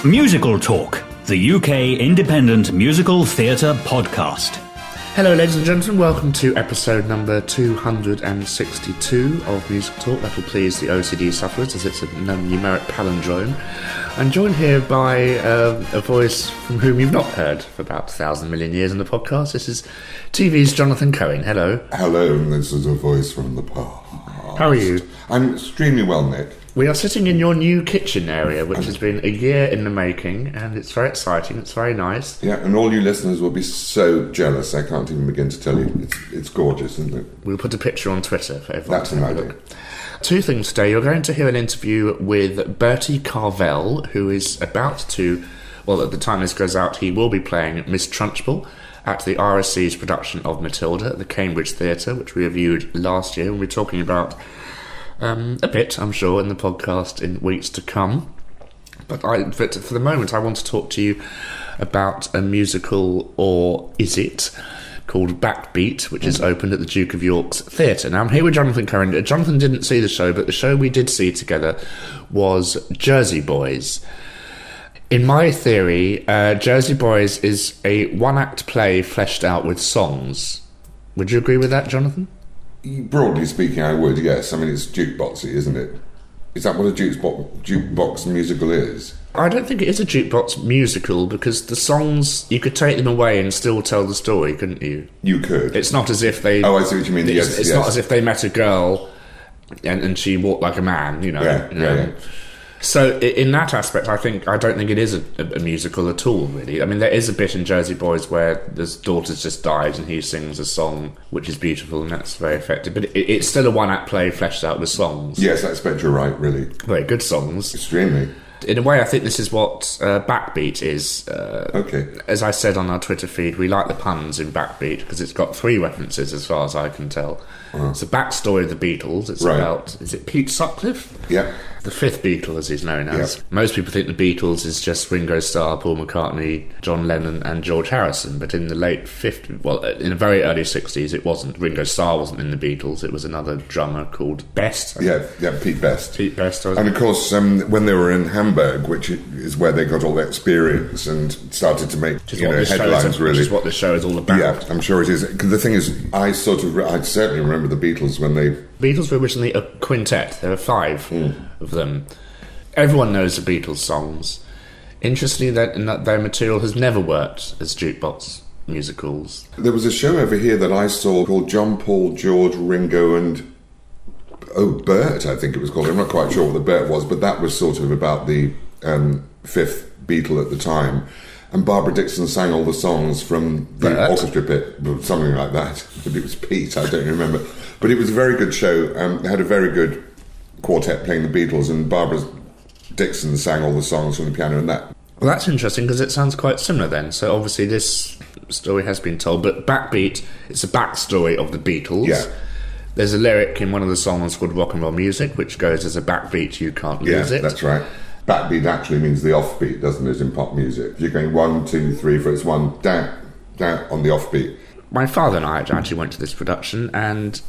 Musical Talk, the UK independent musical theatre podcast. Hello ladies and gentlemen, welcome to episode number 262 of Music Talk. That will please the OCD sufferers as it's a numeric palindrome. I'm joined here by a voice from whom you've not heard for about 1,000 million years in the podcast. This is TV's Jonathan Cohen. Hello. Hello, and this is a voice from the past. How are you? I'm extremely well, Nick. We are sitting in your new kitchen area, which has been a year in the making, and it's very exciting, it's very nice. Yeah, and all you listeners will be so jealous, I can't even begin to tell you. It's gorgeous, isn't it? We'll put a picture on Twitter for everyone That's to have a look. Two things today. You're going to hear an interview with Bertie Carvel, who is about to, well, at the time this goes out, he will be playing Miss Trunchbull at the RSC's production of Matilda at the Cambridge Theatre, which we reviewed last year, and we're talking about a bit, I'm sure, in the podcast in weeks to come. But for the moment, I want to talk to you about a musical, or is it, called Backbeat, which is opened at the Duke of York's Theatre. Now, I'm here with Jonathan Cohen. Jonathan didn't see the show, but the show we did see together was Jersey Boys. In my theory, Jersey Boys is a one-act play fleshed out with songs. Would you agree with that, Jonathan? Broadly speaking, I would, yes. I mean, it's jukeboxy, isn't it? Is that what a jukebox musical is? I don't think it is a jukebox musical, because the songs, you could take them away and still tell the story, couldn't you? You could. It's not as if they... Oh, I see what you mean. It's not as if they met a girl and she walked like a man, you know. Yeah. So in that aspect, I don't think it is a musical at all, really. I mean, there is a bit in Jersey Boys where his daughter's just died and he sings a song which is beautiful, and that's very effective. But it's still a one-act play fleshed out with songs. Yes, I expect you're right, really. Very good songs. Extremely. In a way, I think this is what Backbeat is. Okay. As I said on our Twitter feed, we like the puns in Backbeat because it's got 3 references as far as I can tell. It's a backstory of the Beatles. It's about, is it Pete Sutcliffe? Yeah. The 5th Beatle, as he's known as. Yep. Most people think the Beatles is just Ringo Starr, Paul McCartney, John Lennon and George Harrison, but in the late 50s, well, in the very early 60s, it wasn't. Ringo Starr wasn't in the Beatles. It was another drummer called Best. Yeah, Pete Best. Pete Best. And of course, when they were in Hamburg, which is where they got all their experience and started to make headlines, really. Which is what the show is all about. Yeah, I'm sure it is. The thing is, I certainly remember the Beatles when they... Beatles were originally a quintet. There were 5 of them. Everyone knows the Beatles songs. Interestingly, their material has never worked as jukebox musicals. There was a show over here that I saw called John, Paul, George, Ringo and... Bert, I think it was called. I'm not quite sure what the Bert was, but that was sort of about the 5th Beatle at the time. And Barbara Dixon sang all the songs from the orchestra pit, something like that. Maybe it was Pete, I don't remember. But it was a very good show. It had a very good quartet playing the Beatles, and Barbara Dixon sang all the songs from the piano and that. Well, that's interesting, because it sounds quite similar then. So obviously this story has been told, but Backbeat, it's a backstory of the Beatles. Yeah. There's a lyric in one of the songs called Rock and Roll Music, which goes, as a backbeat, you can't lose it. Yeah, that's right. Backbeat actually means the offbeat, doesn't it, in pop music? You're going 1, 2, 3, 4, it's 1, down, on the offbeat. My father and I actually went to this production, and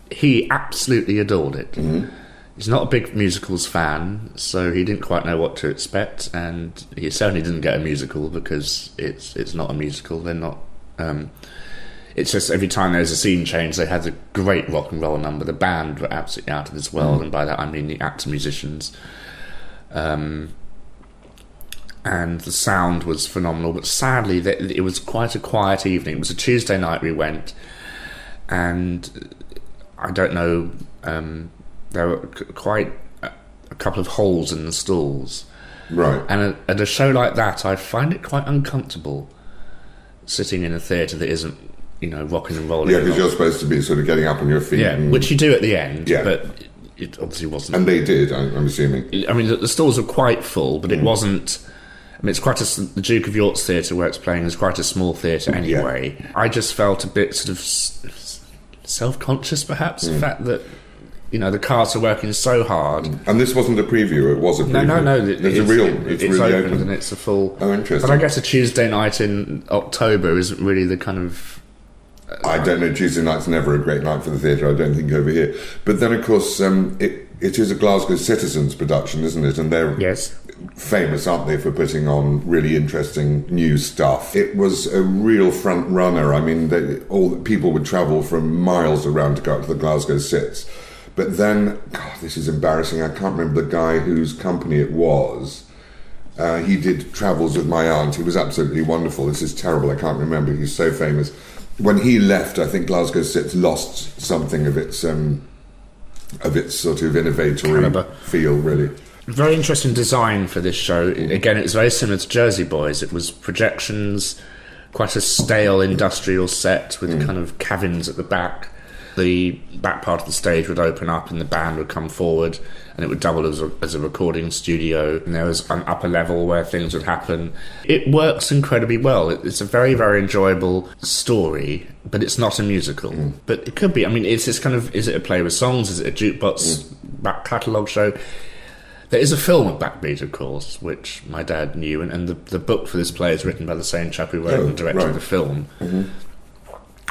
he absolutely adored it. Mm-hmm. He's not a big musicals fan, so he didn't quite know what to expect, and he certainly didn't get a musical because it's not a musical. They're not... it's just every time there's a scene change, they had a great rock and roll number. The band were absolutely out of this world, and by that I mean the actor musicians. And the sound was phenomenal, but sadly it was quite a quiet evening. It was a Tuesday night we went, and I don't know, there were quite a couple of holes in the stalls. Right. And at a show like that, I find it quite uncomfortable sitting in a theatre that isn't, rocking and rolling. Yeah, because you're supposed to be sort of getting up on your feet. Yeah, which you do at the end, yeah. But it obviously wasn't. And they did, I'm assuming. I mean, the stalls were quite full, but it wasn't... I mean, it's quite the Duke of York's Theatre where it's playing is quite a small theatre anyway. Yeah. I just felt a bit sort of self-conscious, perhaps, the fact that, the cast are working so hard. And this wasn't a preview, it was a preview. No, it's really open. And it's a full... Oh, interesting. But I guess a Tuesday night in October isn't really the kind of... I don't know, Tuesday night's never a great night for the theatre, I don't think, over here. But then, of course, it it is a Glasgow Citizens production, isn't it? And they're famous, aren't they, for putting on really interesting new stuff. It was a real front runner. I mean, people would travel from miles around to go up to the Glasgow Cits. But then, God, this is embarrassing. I can't remember the guy whose company it was. He did Travels with My Aunt. He was absolutely wonderful. This is terrible. I can't remember. He's so famous. When he left, I think Glasgow Cits lost something of its sort of innovatory feel, really. Very interesting design for this show. Again, it's very similar to Jersey Boys. It was projections, quite a stale industrial set with kind of cabins at the back. The back part of the stage would open up and the band would come forward, and it would double as a recording studio, and there was an upper level where things would happen. It works incredibly well. It's a very, very enjoyable story, but it's not a musical. But it could be. I mean, it's this kind of, is it a play with songs? Is it a jukebox back catalogue show? There is a film of Backbeat, of course, which my dad knew, and the book for this play is written by the same chap who wrote and directed the film.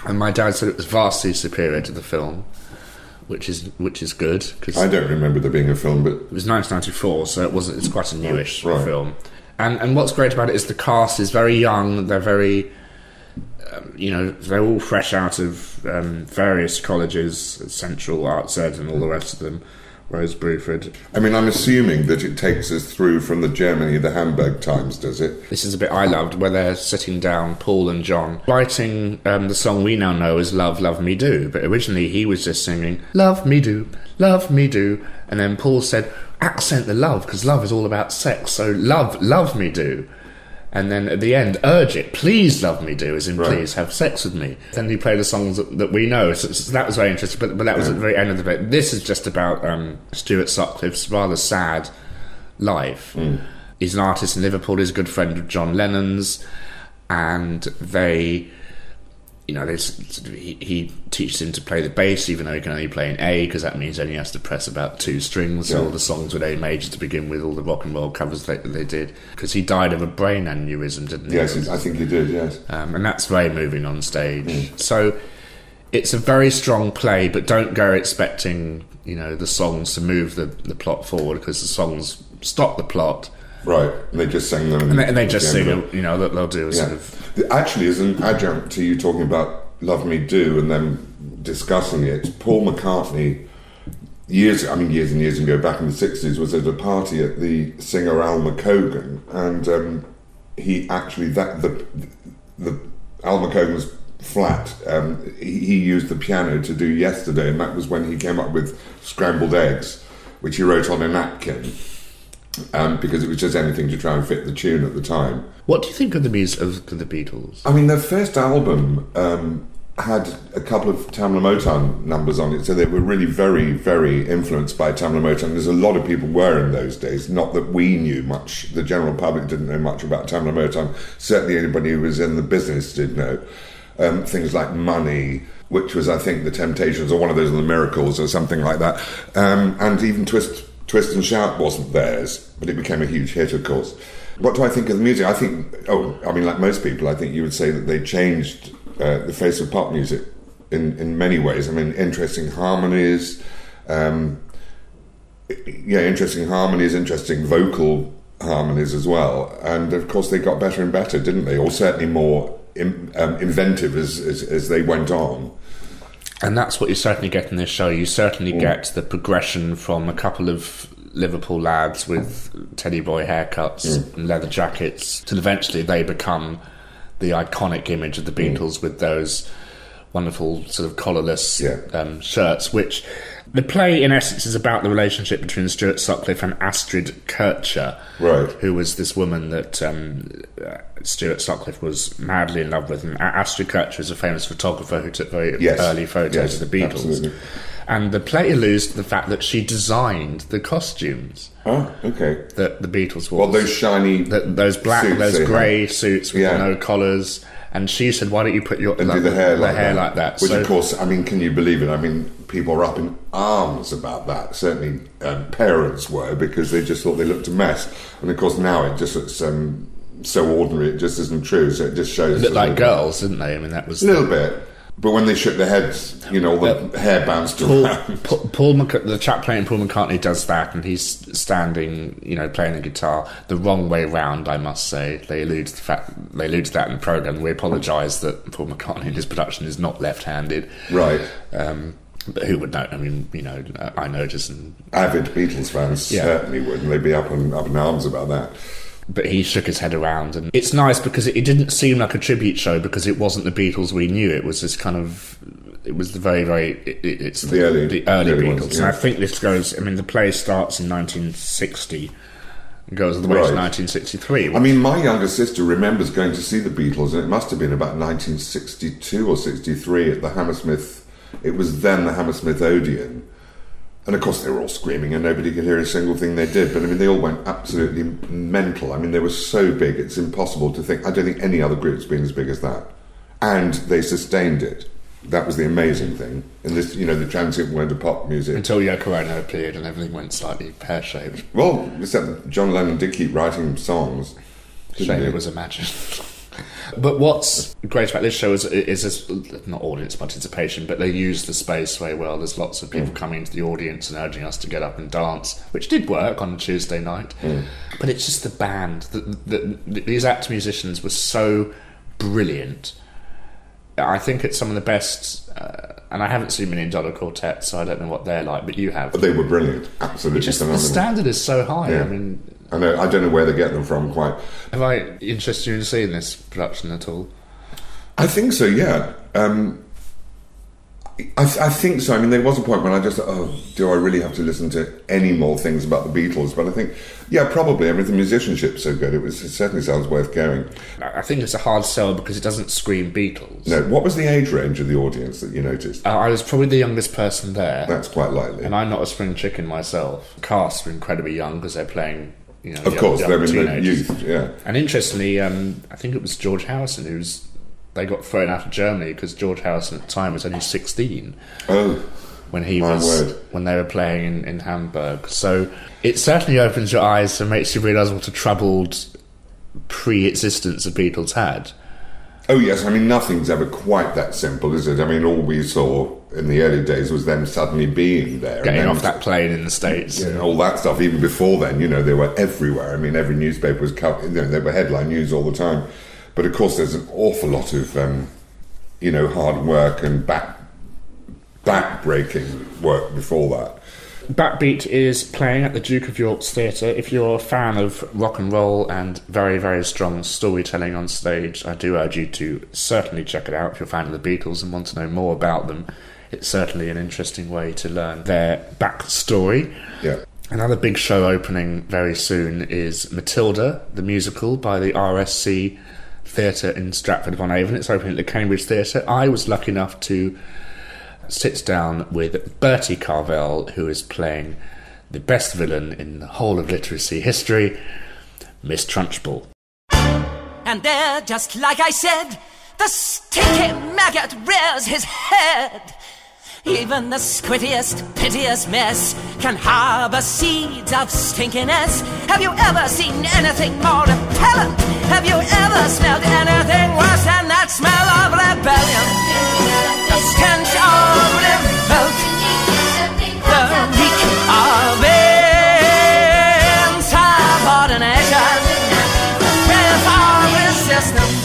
And my dad said it was vastly superior to the film, which is good. Cause I don't remember there being a film, but it was 1994, so it's quite a newish film. And what's great about it is the cast is very young. They're very, they're all fresh out of various colleges, Central, Arts Ed, and all the rest of them. Rose Bruford. I mean, I'm assuming that it takes us through from the Germany, the Hamburg times, does it? This is a bit I loved, where they're sitting down, Paul and John, writing the song we now know as Love, Love Me Do. But originally he was just singing, Love Me Do, Love Me Do. And then Paul said, accent the love, because love is all about sex. So love, love me do. And then at the end, urge it, please love me do, as in please have sex with me. Then he played the songs that we know, so that was very interesting, but that was at the very end of the bit. This is just about Stuart Sutcliffe's rather sad life. He's an artist in Liverpool, he's a good friend of John Lennon's, and he teaches him to play the bass, even though he can only play in A, because that means he only has to press about 2 strings. So all the songs with A major to begin with, all the rock and roll covers they did, because he died of a brain aneurysm, didn't he? Yes, I think he did, yes. And that's very moving on stage. So it's a very strong play, but don't go expecting the songs to move the plot forward, because the songs stop the plot. Right, and they just sing them. And they just sing, they'll do a sort of... Actually, as an adjunct to you talking about Love Me Do and then discussing it, Paul McCartney, years and years ago, back in the 60s, was at a party at the singer Al McCogan, and he actually, the Al McCogan's flat, he used the piano to do Yesterday, and that was when he came up with Scrambled Eggs, which he wrote on a napkin. Because it was just anything to try and fit the tune at the time. What do you think of the music of the Beatles? I mean, their first album had a couple of Tamla Motown numbers on it, so they were really very, very influenced by Tamla Motown. There's a lot of people were in those days, not that we knew much. The general public didn't know much about Tamla Motown. Certainly anybody who was in the business did know. Things like Money, which was, I think, the Temptations, or one of those of the Miracles, or something like that. And even Twist and Shout wasn't theirs, but it became a huge hit, of course. What do I think of the music? I think, like most people, I think you would say that they changed the face of pop music in many ways. I mean, interesting harmonies, interesting vocal harmonies as well. And, of course, they got better and better, didn't they? Or certainly more inventive as they went on. And that's what you certainly get in this show. You certainly get the progression from a couple of Liverpool lads with teddy boy haircuts and leather jackets till eventually they become the iconic image of the Beatles with those wonderful sort of collarless shirts, which the play in essence is about the relationship between Stuart Sutcliffe and Astrid Kircher, who was this woman that Stuart Sutcliffe was madly in love with. And Astrid Kircher is a famous photographer who took very early photos of the Beatles. Absolutely. And the play alludes to the fact that she designed the costumes. Oh, okay. That the Beatles wore. Well, those shiny those black, suits those grey suits with no collars. And she said, why don't you put your do the hair like that? Which, of course, I mean, can you believe it? I mean, people were up in arms about that. Certainly parents were, because they just thought they looked a mess. And, of course, now it just looks so ordinary, it just isn't true. So it just shows... They looked like girls, didn't they? I mean, that was... A little bit. But when they shook their heads, all the hair bounced around. The chap playing Paul McCartney does that, and he's standing, playing the guitar the wrong way round, I must say. They allude to that in the programme. We apologise that Paul McCartney in his production is not left-handed. Right. But who would know? I mean, I notice. And avid Beatles fans certainly would, and they'd be up in arms about that. But he shook his head around, and it's nice because it didn't seem like a tribute show because it wasn't the Beatles we knew. It was this kind of, it was the very, very, it's the early Beatles. Ones, And I think this goes, the play starts in 1960 and goes all the way to 1963. I mean, my younger sister remembers going to see the Beatles, and it must have been about 1962 or 63 at the Hammersmith. It was then the Hammersmith Odeon. And of course they were all screaming and nobody could hear a single thing they did. But they all went absolutely mental. They were so big, it's impossible to think. I don't think any other group's been as big as that. And they sustained it. That was the amazing thing. And this, the transient went to pop music. Until Yoko Ono appeared and everything went slightly pear-shaped. Well, except that John Lennon did keep writing songs. Shame it was imagined. But what's great about this show is not audience participation, but they use the space very well. There's lots of people coming into the audience and urging us to get up and dance, which did work on a Tuesday night. But it's just the band. These act musicians were so brilliant. I think it's some of the best, and I haven't seen $1 Million Quartet, so I don't know what they're like, but you have. They were brilliant, absolutely phenomenal. The standard is so high. Yeah. I don't know where they get them from quite. Have I interested you in seeing this production at all? I think so, yeah. I think so. There was a point when I just thought, do I really have to listen to any more things about the Beatles? But I think, yeah, probably. The musicianship's so good. It certainly sounds worth going. I think it's a hard sell because it doesn't scream Beatles. No. What was the age range of the audience that you noticed? I was probably the youngest person there. That's quite likely. And I'm not a spring chicken myself. The cast were incredibly young because they're playing, of course, they're in the youth, yeah. And interestingly, I think it was George Harrison they got thrown out of Germany because George Harrison at the time was only 16. Oh, when they were playing in Hamburg. So it certainly opens your eyes and makes you realise what a troubled pre-existence the Beatles had. Oh yes, nothing's ever quite that simple, is it? All we saw in the early days was them suddenly being there. Getting off that plane in the States. Yeah, all that stuff, even before then, they were everywhere. every newspaper was they were headline news all the time. But of course there's an awful lot of, hard work and back-breaking work before that. Backbeat is playing at the Duke of York's Theatre. If you're a fan of rock and roll and very, very strong storytelling on stage, I do urge you to certainly check it out if you're a fan of the Beatles and want to know more about them. It's certainly an interesting way to learn their backstory. Yeah. Another big show opening very soon is Matilda, the musical, by the RSC Theatre in Stratford-upon-Avon. It's opening at the Cambridge Theatre. I was lucky enough to sit down with Bertie Carvel, who is playing the best villain in the whole of literacy history, Miss Trunchbull. And there, just like I said, the stinky maggot rears his head. Even the squittiest, piteous mess can harbour seeds of stinkiness. Have you ever seen anything more repellent? Have you ever smelled anything worse than that smell of rebellion? The stench of revolt, the reek of insubordination, the breath of resistance,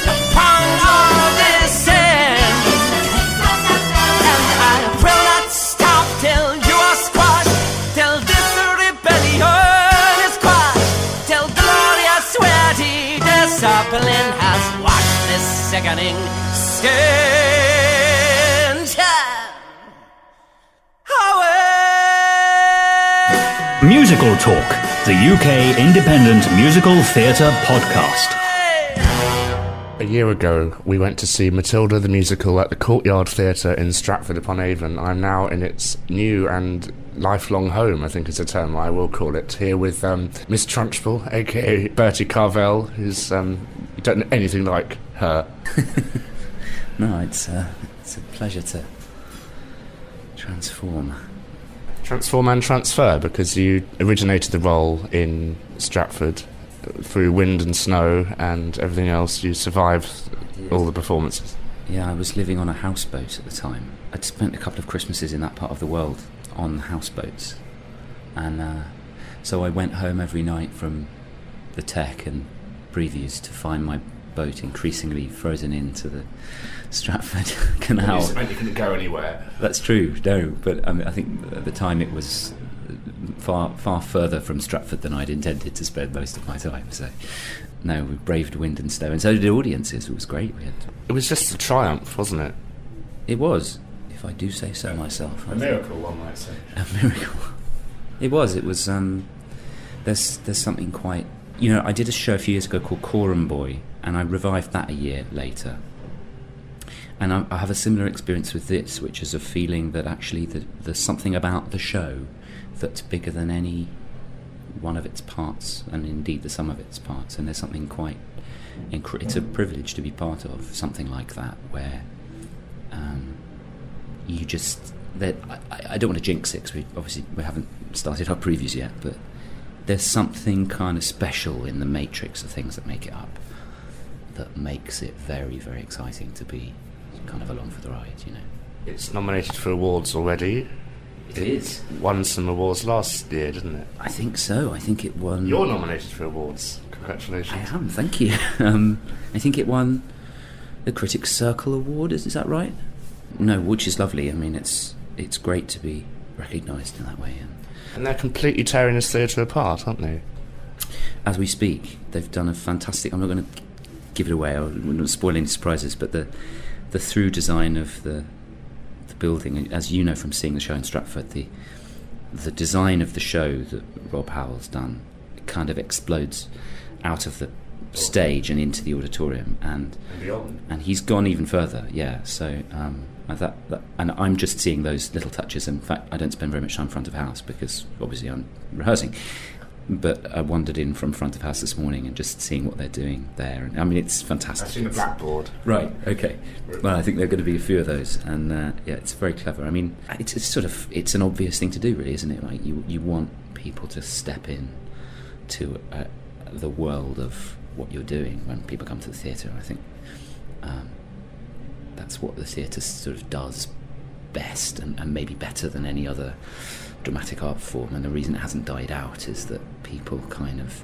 the pang of dissent. And I will not stop till you are squashed, till this rebellion is quashed, till glorious sweaty discipline has washed this sickening stench away. Musical Talk, the UK Independent Musical Theatre Podcast. A year ago, we went to see Matilda the musical at the Courtyard Theatre in Stratford-upon-Avon. I'm now in its new and lifelong home, I think is a term I will call it, here with Miss Trunchbull, a.k.a. Bertie Carvel, who's you don't know anything like her. No, it's a pleasure to transform. Transform and transfer, because you originated the role in Stratford through wind and snow and everything else. You survived all the performances. Yeah, I was living on a houseboat at the time. I'd spent a couple of Christmases in that part of the world on houseboats. And so I went home every night from the tech and previews to find my boat increasingly frozen into the Stratford Canal. You meant you couldn't go anywhere. That's true, no, but I think at the time it was far further from Stratford than I'd intended to spend most of my time. So, no, we braved wind and snow, and so did audiences. It was great. It was just a triumph, wasn't it? It was, if I do say so myself. A miracle, one might say. A miracle. It was. There's something quite... You know, I did a show a few years ago called Coram Boy, and I revived that a year later. And I have a similar experience with this, which is a feeling that actually there's something about the show that's bigger than any one of its parts, and indeed the sum of its parts. And there's something quite... it's a privilege to be part of something like that, where you just... I don't want to jinx it, because we haven't started our previews yet, but there's something kind of special in the matrix of things that make it up that makes it very, very exciting to be kind of along for the ride, you know. It's nominated for awards already. It is. Won some awards last year, didn't it? I think so. I think it won... You're nominated for awards. Congratulations. I am, thank you. I think it won the Critics' Circle Award, is that right? No, which is lovely. I mean, it's great to be recognised in that way. And they're completely tearing this theatre apart, aren't they? As we speak, they've done a fantastic... I'm not going to give it away, I'm not spoil any surprises, but the through design of the building, as you know from seeing the show in Stratford, the design of the show that Rob Howell's done kind of explodes out of the stage and into the auditorium, and beyond. And he's gone even further, yeah. So that and I'm just seeing those little touches. In fact, I don't spend very much time front of house because obviously I'm rehearsing. But I wandered in from front of house this morning and just seeing what they're doing there. And, I mean, it's fantastic. I've seen the blackboard. Right, okay. Well, I think there are going to be a few of those. And, yeah, it's very clever. I mean, it's an obvious thing to do, really, isn't it? Like, you want people to step in to the world of what you're doing when people come to the theatre. I think that's what the theatre sort of does best and maybe better than any other dramatic art form, and the reason it hasn't died out is that people kind of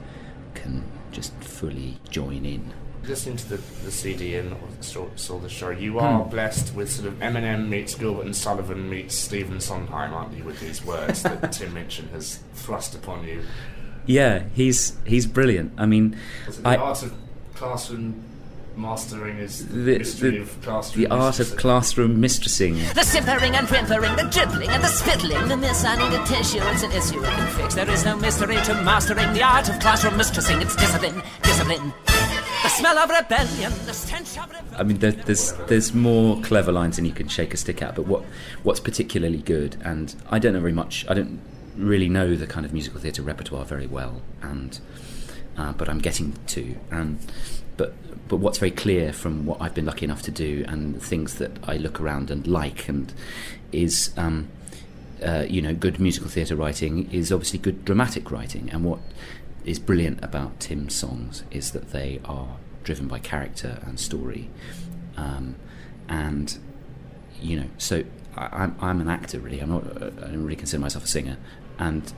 can just fully join in. Listening to the CD and saw the show, you are blessed with sort of Eminem meets Gilbert and Sullivan meets Stephen Sondheim, aren't you, with these words that Tim Minchin has thrust upon you? Yeah, he's brilliant. I mean, the art of classroom mastering is the mystery of classroom the art of classroom mistressing. The simpering and whimpering, the dribbling and the spittling. The miss, I need a tissue, it's an issue I can fix. There is no mystery to mastering the art of classroom mistressing. It's discipline. The smell of rebellion, the stench of rebellion. I mean, there's more clever lines than you can shake a stick at, but what's particularly good, and I don't know very much, I don't really know the kind of musical theatre repertoire very well, and but I'm getting to, but what's very clear from what I've been lucky enough to do and things that I look around and like, and is good musical theatre writing is obviously good dramatic writing. And what is brilliant about Tim's songs is that they are driven by character and story, and so I'm an actor, really. I don't really consider myself a singer, and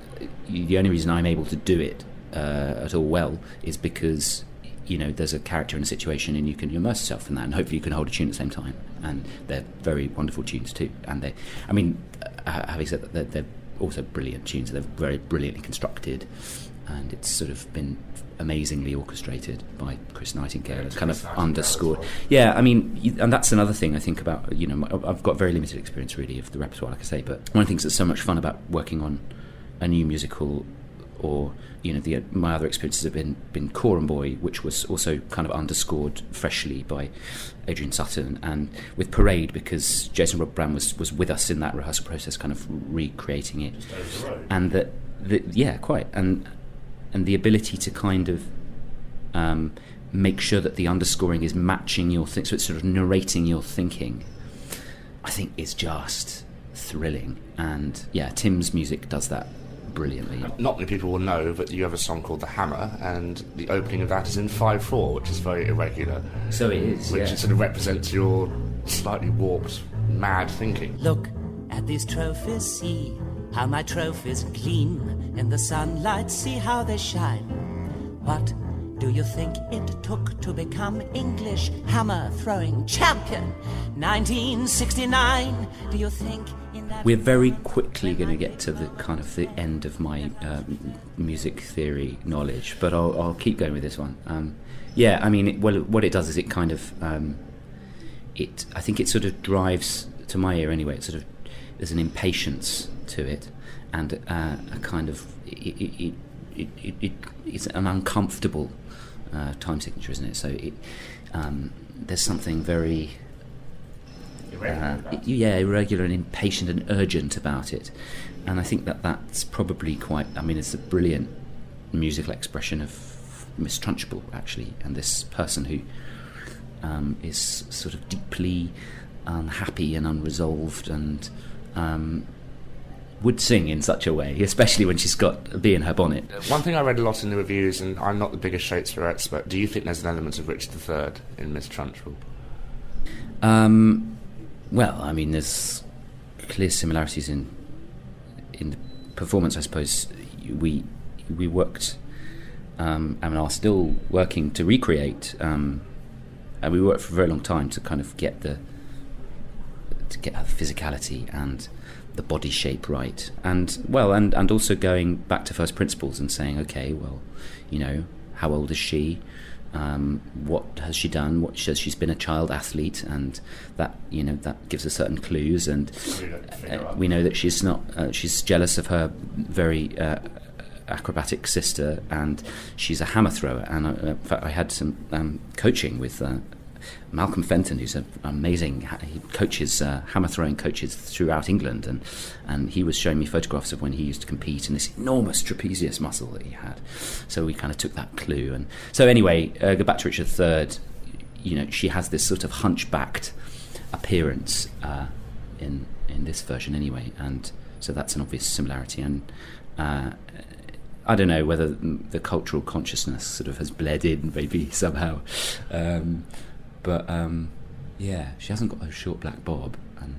the only reason I'm able to do it at all well is because there's a character in a situation and you can immerse yourself in that, and hopefully you can hold a tune at the same time. And they're very wonderful tunes too. And having said that, they're also brilliant tunes. They're very brilliantly constructed, and it's sort of been amazingly orchestrated by Chris Nightingale. It's kind of underscored. Yeah, I mean, and that's another thing I think about. I've got very limited experience really of the repertoire, like I say. But one of the things that's so much fun about working on a new musical, or my other experiences have been Coram Boy, which was also kind of underscored freshly by Adrian Sutton, and with Parade, because Jason Rob Brown was with us in that rehearsal process, kind of recreating it, and and the ability to kind of make sure that the underscoring is matching your so it's sort of narrating your thinking, I think is just thrilling. And yeah, Tim's music does that brilliantly. Not many people will know, but you have a song called The Hammer, and the opening of that is in 5/4, which is very irregular. So it is, which sort of represents your slightly warped, mad thinking. Look at these trophies, see how my trophies gleam in the sunlight, see how they shine. What do you think it took to become English hammer-throwing champion? 1969, do you think... We're very quickly going to get to the kind of the end of my music theory knowledge, but I'll keep going with this one. What it does is it kind of... I think it sort of drives, to my ear anyway, there's an impatience to it, and a kind of... It's an uncomfortable time signature, isn't it? So there's something very irregular and impatient and urgent about it, and I think that's probably quite. I mean, it's a brilliant musical expression of Miss Trunchbull, actually, and this person who is sort of deeply unhappy and unresolved and. Would sing in such a way, especially when she's got a bee in her bonnet. One thing I read a lot in the reviews, and I'm not the biggest Shakespeare expert, do you think there's an element of Richard III in Miss Trunchbull? Well, I mean, there's clear similarities in the performance, I suppose. We worked and are still working to recreate, and we worked for a very long time to kind of get her physicality and the body shape right, and also going back to first principles and saying, okay, well, how old is she? What has she done? She's been a child athlete, and that that gives us certain clues, and we know that she's not. She's jealous of her very acrobatic sister, and she's a hammer thrower. And in fact, I had some coaching with. Malcolm Fenton, who's an amazing, he coaches hammer throwing coaches throughout England, and he was showing me photographs of when he used to compete and this enormous trapezius muscle that he had. So we kind of took that clue, and so anyway, go back to Richard III. She has this sort of hunchbacked appearance in this version anyway, and so that's an obvious similarity. And I don't know whether the cultural consciousness sort of has bled in maybe somehow. But she hasn't got a short black bob, and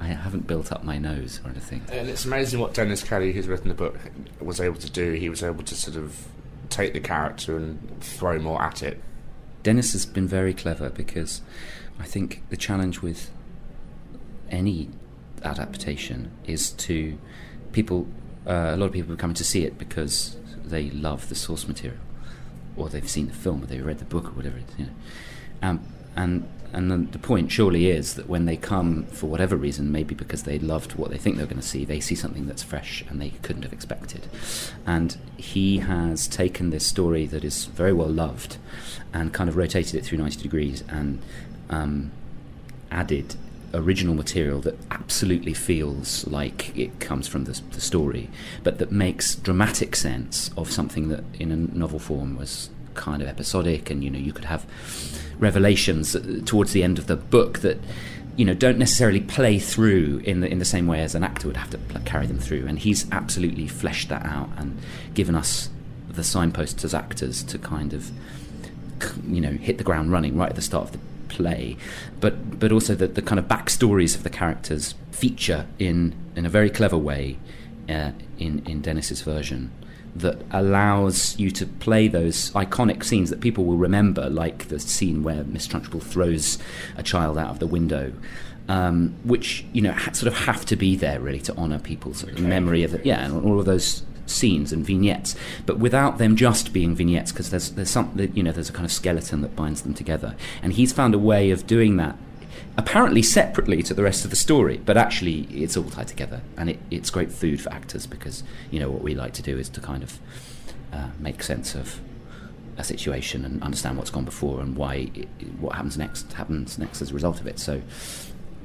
I haven't built up my nose or anything. And it's amazing what Dennis Kelly, who's written the book, was able to do. He was able to sort of take the character and throw more at it. Dennis has been very clever, because I think the challenge with any adaptation is to people. A lot of people are coming to see it because they love the source material, or they've seen the film, or they've read the book, or whatever it is. And then the point surely is that when they come for whatever reason, maybe because they loved what they think they're going to see, they see something that's fresh and they couldn't have expected. And he has taken this story that is very well loved and kind of rotated it through 90 degrees and added original material that absolutely feels like it comes from the story, but that makes dramatic sense of something that in a novel form was kind of episodic, and you could have revelations towards the end of the book that don't necessarily play through in the same way as an actor would have to carry them through. And he's absolutely fleshed that out and given us the signposts as actors to kind of hit the ground running right at the start of the play, but also the kind of backstories of the characters feature in a very clever way in Dennis's version, that allows you to play those iconic scenes that people will remember, like the scene where Miss Trunchbull throws a child out of the window, which sort of have to be there really to honour people's memory of it, and all of those scenes and vignettes, but without them just being vignettes, because there's a kind of skeleton that binds them together. And he's found a way of doing that apparently separately to the rest of the story, but actually it's all tied together, and it's great food for actors, because what we like to do is to kind of make sense of a situation and understand what's gone before and why what happens next as a result of it. So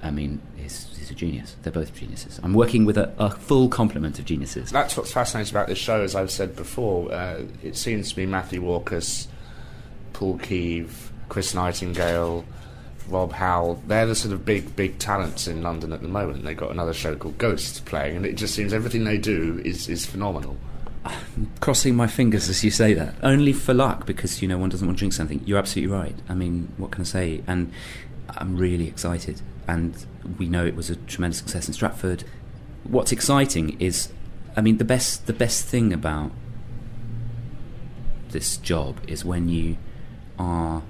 I mean, he's a genius. They're both geniuses. I'm working with a full complement of geniuses. That's what's fascinating about this show, as I've said before. It seems to be Matthew Walkers, Paul Keeve, Chris Nightingale, Rob Howell. They're the sort of big talents in London at the moment. They've got another show called Ghosts playing, and it just seems everything they do is phenomenal. crossing my fingers as you say that. Only for luck, because, one doesn't want to jinx something. You're absolutely right. I mean, what can I say? And I'm really excited. And we know it was a tremendous success in Stratford. What's exciting is, I mean, the best thing about this job is when you are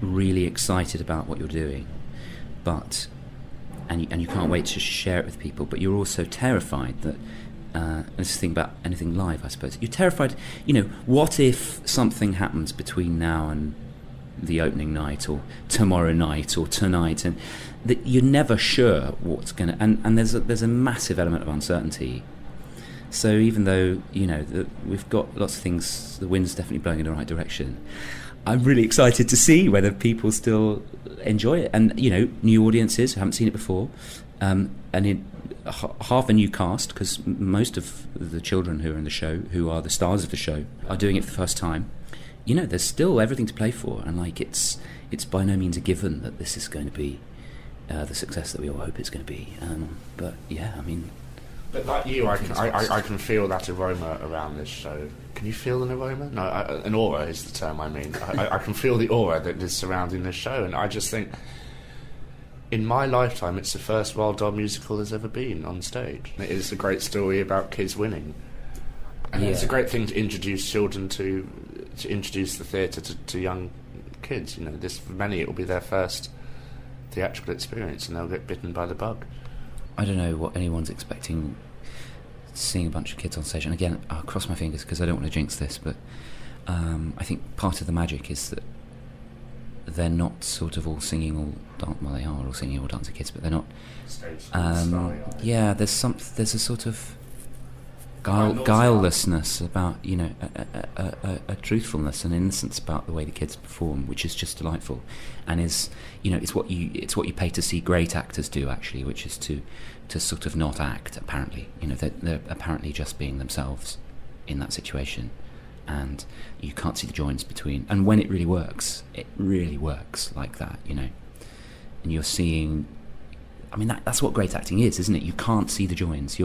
really excited about what you're doing, and you can't wait to share it with people, but you're also terrified that, and this is the thing about anything live, I suppose, you're terrified, what if something happens between now and the opening night, or tomorrow night, or tonight, and that you're never sure what's going to, and there's a massive element of uncertainty. So even though, we've got lots of things, the wind's definitely blowing in the right direction, I'm really excited to see whether people still enjoy it. And, new audiences who haven't seen it before, and half a new cast, because most of the children who are in the show, who are the stars of the show, are doing it for the first time. There's still everything to play for, and it's by no means a given that this is going to be the success that we all hope it's going to be. But yeah, I mean... But like you, I can feel that aroma around this show. Can you feel an aroma? No, an aura is the term I mean. I can feel the aura that is surrounding this show, and I just think, in my lifetime, it's the first Roald Dahl musical there's ever been on stage. It is a great story about kids winning. And it's a great thing to introduce children to introduce the theatre to young kids. For many it will be their first theatrical experience, and they'll get bitten by the bug. I don't know what anyone's expecting, seeing a bunch of kids on stage. And again, I'll cross my fingers because I don't want to jinx this, but I think part of the magic is that they're not sort of all singing well, they are all singing all dancing kids, but they're not. Yeah, there's a sort of guilelessness about, a truthfulness and innocence about the way the kids perform, which is just delightful, and is, it's what you pay to see great actors do, actually, which is to sort of not act. Apparently, they're apparently just being themselves in that situation, and you can't see the joins between. And when it really works like that, and you're seeing. I mean, that's what great acting is, isn't it? You can't see the joins.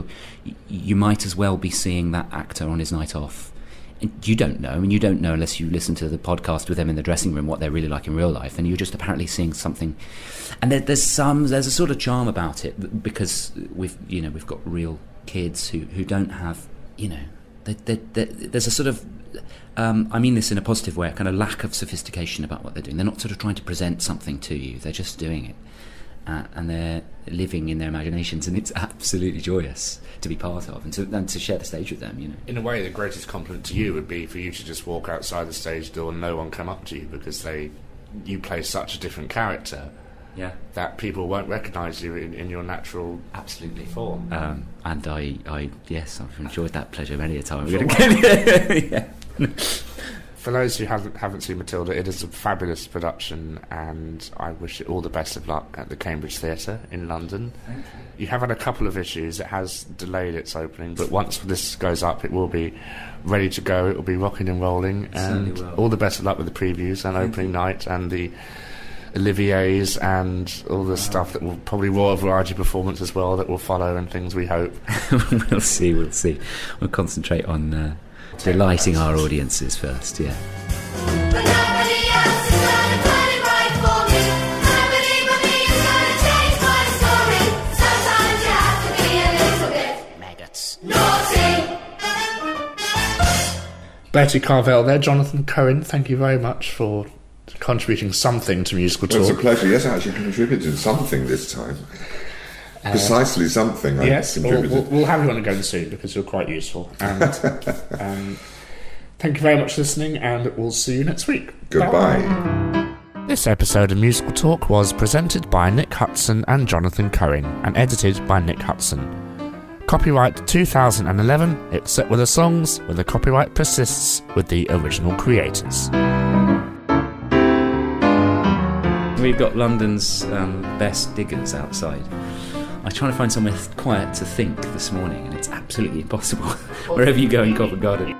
You might as well be seeing that actor on his night off. And you don't know. I mean, you don't know unless you listen to the podcast with them in the dressing room what they're really like in real life, and you're just apparently seeing something. And there's a sort of charm about it, because we've got real kids who don't have, there's a sort of. I mean this in a positive way, a kind of lack of sophistication about what they're doing. They're not sort of trying to present something to you. They're just doing it. And they're living in their imaginations, and it's absolutely joyous to be part of and to share the stage with them. In a way, the greatest compliment to you would be for you to just walk outside the stage door and no one come up to you, because you play such a different character. Yeah, that people won't recognise you in your natural absolutely form. And yes, I've enjoyed that pleasure many a time. Yeah. For those who haven't seen Matilda, it is a fabulous production, and I wish it all the best of luck at the Cambridge Theatre in London. Thank you. You have had a couple of issues. It has delayed its opening, but once this goes up, it will be ready to go. It will be rocking and rolling, and all the best of luck with the previews and opening night and the Olivier's and all the stuff that will probably Royal Variety performance as well that will follow, and things we hope. We'll see. We'll concentrate on delighting our audiences first, yeah. But nobody else is gonna put it right for me. Nobody but me is gonna change my story. Sometimes you have to be a little bit Maggots. naughty. Bertie Carvel there, Jonathan Cohen, thank you very much for contributing something to Musical Talk. It's a pleasure. Yes, I actually contributed something this time. Precisely something I contributed. We'll have you on again soon, because you're quite useful. And thank you very much for listening, and we'll see you next week. Goodbye. Bye. This episode of Musical Talk was presented by Nick Hudson and Jonathan Cohen, and edited by Nick Hudson. Copyright 2011, except with the songs where the copyright persists with the original creators. We've got London's best diggers outside. I was trying to find somewhere quiet to think this morning, and it's absolutely impossible. Wherever you go in Covent Garden.